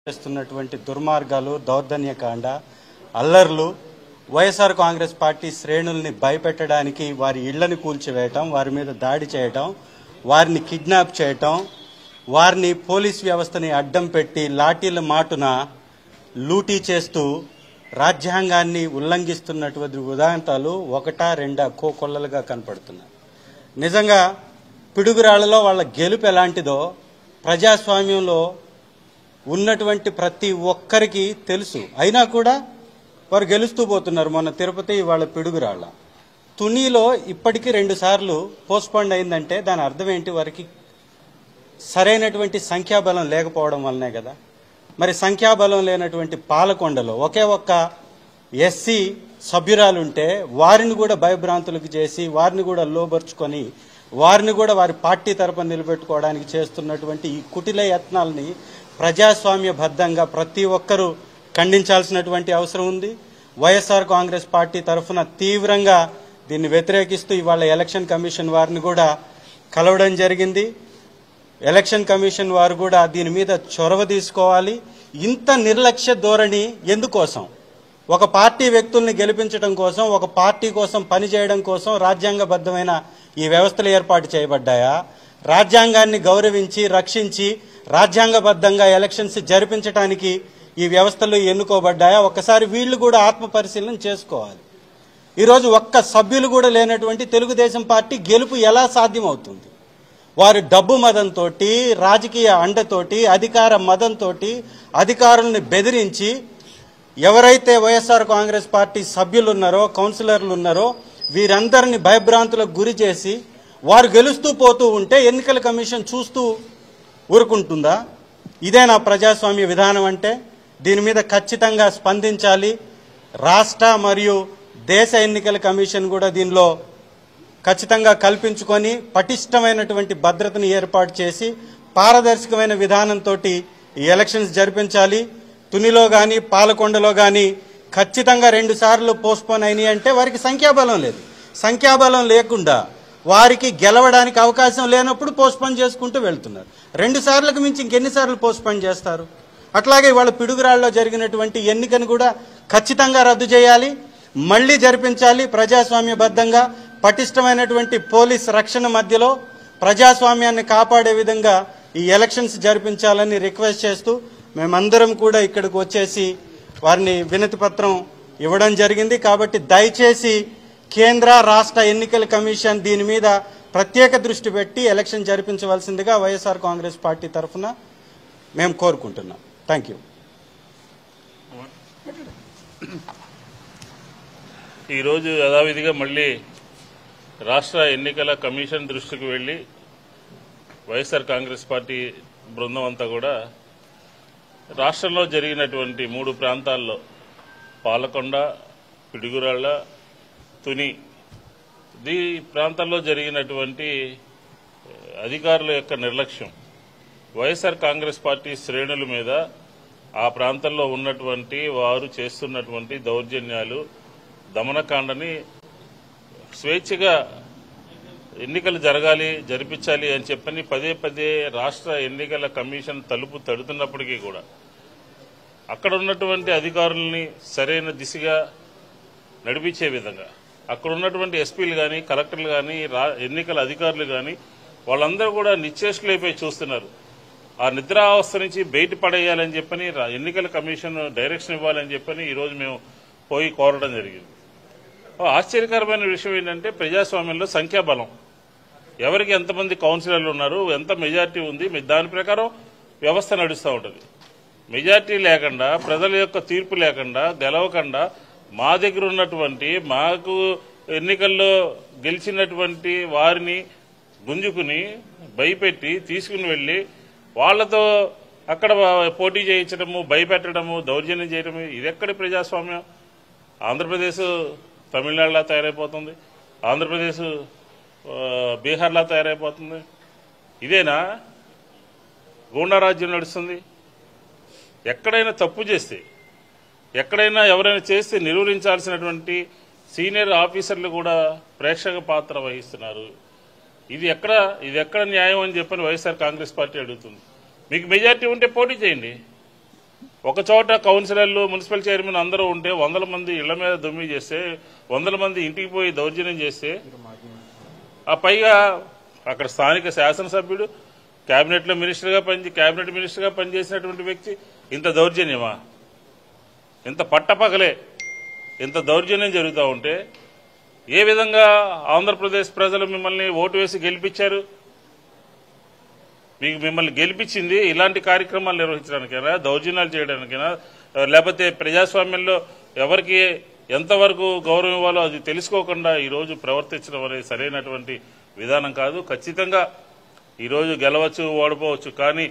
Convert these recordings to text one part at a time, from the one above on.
చేస్తున్నటువంటి దుర్మార్గాలు, దౌర్జన్యకాండ, అల్లర్లు వైఎస్ఆర్ కాంగ్రెస్ పార్టీ శ్రేణుల్ని భయపెట్టడానికి వారి ఇళ్లను కూల్చివేయటం, వారి మీద దాడి చేయటం, వారిని కిడ్నాప్ చేయటం, వారిని పోలీస్ వ్యవస్థని అడ్డం పెట్టి లాఠీల మాటున లూటీ చేస్తూ రాజ్యాంగాన్ని ఉల్లంఘిస్తున్నటువంటి ఉదాంతాలు ఒకటా రెండా కోకొల్లలుగా కనపడుతున్నాయి. నిజంగా పిడుగురాళ్లలో వాళ్ళ గెలుపు ఎలాంటిదో ప్రజాస్వామ్యంలో ఉన్నటువంటి ప్రతి ఒక్కరికి తెలుసు. అయినా కూడా వారు గెలుస్తూ పోతున్నారు. మొన్న తిరుపతి, వాళ్ళ పిడుగురాళ్ళ. తునిలో ఇప్పటికీ 2 సార్లు పోస్ట్పోండ్ అయిందంటే దాని అర్థం ఏంటి? వారికి సరైనటువంటి సంఖ్యాబలం లేకపోవడం వల్లనే కదా. మరి సంఖ్యాబలం లేనటువంటి పాలకొండలో ఒకే ఒక్క ఎస్సీ సభ్యురాలుంటే వారిని కూడా భయభ్రాంతులకు చేసి, వారిని కూడా లోబర్చుకొని, వారిని కూడా వారి పార్టీ తరపున నిలబెట్టుకోవడానికి చేస్తున్నటువంటి ఈ కుటిల యత్నాలని ప్రజాస్వామ్యబద్ధంగా ప్రతి ఒక్కరూ ఖండించాల్సినటువంటి అవసరం ఉంది. వైఎస్ఆర్ కాంగ్రెస్ పార్టీ తరఫున తీవ్రంగా దీన్ని వ్యతిరేకిస్తూ ఇవాళ ఎలక్షన్ కమిషన్ వారిని కూడా కలవడం జరిగింది. ఎలక్షన్ కమిషన్ వారు కూడా దీని మీద చొరవ తీసుకోవాలి. ఇంత నిర్లక్ష్య ధోరణి ఎందుకోసం? ఒక పార్టీ వ్యక్తుల్ని గెలిపించడం కోసం, ఒక పార్టీ కోసం పనిచేయడం కోసం రాజ్యాంగబద్ధమైన ఈ వ్యవస్థలు ఏర్పాటు చేయబడ్డాయా? రాజ్యాంగాన్ని గౌరవించి, రక్షించి, రాజ్యాంగబద్ధంగా ఎలక్షన్స్ జరిపించడానికి ఈ వ్యవస్థలు ఎన్నుకోబడ్డాయా? ఒక్కసారి వీళ్ళు కూడా ఆత్మ పరిశీలన చేసుకోవాలి. ఈరోజు ఒక్క సభ్యులు కూడా లేనటువంటి తెలుగుదేశం పార్టీ గెలుపు ఎలా సాధ్యమవుతుంది? వారు డబ్బు మదంతో, రాజకీయ అండతోటి, అధికార మదంతో అధికారుల్ని బెదిరించి ఎవరైతే వైఎస్ఆర్ కాంగ్రెస్ పార్టీ సభ్యులు ఉన్నారో, కౌన్సిలర్లు ఉన్నారో వీరందరినీ భయభ్రాంతులకు గురి చేసి వారు గెలుస్తూ పోతూ ఉంటే ఎన్నికల కమిషన్ చూస్తూ ఊరుకుంటుందా? ఇదేనా ప్రజాస్వామ్య విధానం అంటే? దీని మీద ఖచ్చితంగా స్పందించాలి. రాష్ట్ర మరియు దేశ ఎన్నికల కమిషన్ కూడా దీనిలో ఖచ్చితంగా కల్పించుకొని పటిష్టమైనటువంటి భద్రతను ఏర్పాటు చేసి పారదర్శకమైన విధానంతో ఈ ఎలక్షన్స్ జరిపించాలి. తునిలో కానీ పాలకొండలో కానీ ఖచ్చితంగా 2 సార్లు పోస్ట్పోన్ అయినాయి అంటే వారికి సంఖ్యాబలం లేదు. సంఖ్యాబలం లేకుండా వారికి గెలవడానికి అవకాశం లేనప్పుడు పోస్ట్పోన్ చేసుకుంటూ వెళ్తున్నారు. 2 సార్లకు మించి ఇంకెన్నిసార్లు పోస్ట్పోన్ చేస్తారు? అట్లాగే వాళ్ళ పిడుగురాళ్ళలో జరిగినటువంటి ఎన్నికను కూడా ఖచ్చితంగా రద్దు చేయాలి, మళ్లీ జరిపించాలి. ప్రజాస్వామ్యబద్ధంగా పటిష్టమైనటువంటి పోలీస్ రక్షణ మధ్యలో ప్రజాస్వామ్యాన్ని కాపాడే విధంగా ఈ ఎలక్షన్స్ జరిపించాలని రిక్వెస్ట్ చేస్తూ మేమందరం కూడా ఇక్కడికి వచ్చేసి వారిని వినతి పత్రం ఇవ్వడం జరిగింది. కాబట్టి దయచేసి కేంద్ర రాష్ట్ర ఎన్నికల కమిషన్ దీని మీద ప్రత్యేక దృష్టి పెట్టి ఎలక్షన్ జరిపించవలసిందిగా వైఎస్ఆర్ కాంగ్రెస్ పార్టీ తరఫున మేము కోరుకుంటున్నాం. Thank you. ఈరోజు యథావిధిగా మళ్ళీ రాష్ట్ర ఎన్నికల కమిషన్ దృష్టికి వెళ్లి వైఎస్ఆర్ కాంగ్రెస్ పార్టీ బృందం అంతా కూడా రాష్ట్రంలో జరిగినటువంటి 3 ప్రాంతాల్లో పాలకొండ, పిడుగురాళ్ల, తుని ఈ ప్రాంతాల్లో జరిగినటువంటి అధికారుల యొక్క నిర్లక్ష్యం, వైఎస్ఆర్ కాంగ్రెస్ పార్టీ శ్రేణుల మీద ఆ ప్రాంతంలో ఉన్నటువంటి వారు చేస్తున్నటువంటి దౌర్జన్యాలు, దమనకాండని స్వేచ్ఛగా ఎన్నికలు జరిపించాలి అని చెప్పని పదే రాష్ట్ర ఎన్నికల కమిషన్ తలుపు తడుతున్నప్పటికీ కూడా అక్కడ ఉన్నటువంటి అధికారుల్ని సరైన దిశగా నడిపించే విధంగా అక్కడ ఉన్నటువంటి ఎస్పీలు కానీ, కలెక్టర్లు కానీ, ఎన్నికల అధికారులు కానీ వాళ్ళందరూ కూడా నిశ్చేష్టులైపోయి చూస్తున్నారు. ఆ నిద్రావస్థ నుంచి బయటపడేయాలని చెప్పని ఎన్నికల కమిషన్ డైరెక్షన్ ఇవ్వాలని చెప్పని ఈరోజు మేము పోయి కోరడం జరిగింది. ఆశ్చర్యకరమైన విషయం ఏంటంటే ప్రజాస్వామ్యంలో సంఖ్యాబలం, ఎవరికి ఎంతమంది కౌన్సిలర్లు ఉన్నారు, ఎంత మెజార్టీ ఉంది, దాని ప్రకారం వ్యవస్థ నడుస్తూ ఉంటుంది. మెజార్టీ లేకుండా, ప్రజల యొక్క తీర్పు లేకుండా, గెలవకుండా మా దగ్గర ఉన్నటువంటి, మాకు ఎన్నికల్లో గెలిచినటువంటి వారిని గుంజుకుని భయపెట్టి తీసుకుని వెళ్లి వాళ్లతో అక్కడ పోటీ చేయించడము, భయపెట్టడము, దౌర్జన్యం చేయడము, ఇదెక్కడి ప్రజాస్వామ్యం? ఆంధ్రప్రదేశ్ తమిళనాడులా తయారైపోతుంది, ఆంధ్రప్రదేశ్ బీహార్లా తయారైపోతుంది. ఇదేనా గూండారాజ్యం నడుస్తుంది? ఎక్కడైనా తప్పు చేస్తే, ఎక్కడైనా ఎవరైనా చేస్తే నిరూపించాల్సినటువంటి సీనియర్ ఆఫీసర్లు కూడా ప్రేక్షక పాత్ర వహిస్తున్నారు. ఇది ఎక్కడ న్యాయం అని చెప్పని వైఎస్ఆర్ కాంగ్రెస్ పార్టీ అడుగుతుంది. మీకు మెజారిటీ ఉంటే పోటీ చేయండి. ఒక చోట కౌన్సిలర్లు మున్సిపల్ చైర్మన్ అందరూ ఉంటే 100 మంది ఇళ్ల మీద దుమ్మి చేస్తే 100 మంది ఇంటికి పోయి దౌర్జన్యం చేస్తే ఆ పైగా అక్కడ స్థానిక శాసనసభ్యుడు కేబినెట్ మినిస్టర్గా పనిచేసినటువంటి వ్యక్తి ఇంత దౌర్జన్యమా? ఇంత పట్టపగలే ఇంత దౌర్జన్యం జరుగుతూ ఉంటే ఏ విధంగా ఆంధ్రప్రదేశ్ ప్రజలు మిమ్మల్ని ఓటు వేసి గెలిపించారు? మిమ్మల్ని గెలిపించింది ఇలాంటి కార్యక్రమాలు నిర్వహించడానికైనా, దౌర్జన్యాలు చేయడానికైనా, లేకపోతే ప్రజాస్వామ్యంలో ఎవరికి ఎంతవరకు గౌరవం ఇవ్వాలో అది తెలుసుకోకుండా ఈరోజు ప్రవర్తించడం అనేది సరైనటువంటి విధానం కాదు. ఖచ్చితంగా ఈరోజు గెలవచ్చు, ఓడిపోవచ్చు, కానీ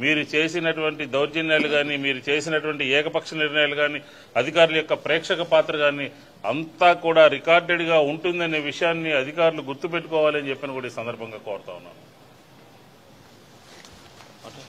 మీరు చేసినటువంటి దౌర్జన్యాలు కానీ, మీరు చేసినటువంటి ఏకపక్ష నిర్ణయాలు కానీ, అధికారుల యొక్క ప్రేక్షక పాత్ర కానీ అంతా కూడా రికార్డెడ్గా ఉంటుందనే విషయాన్ని అధికారులు గుర్తుపెట్టుకోవాలని చెప్పని కూడా ఈ సందర్భంగా కోరుతా ఉన్నాను.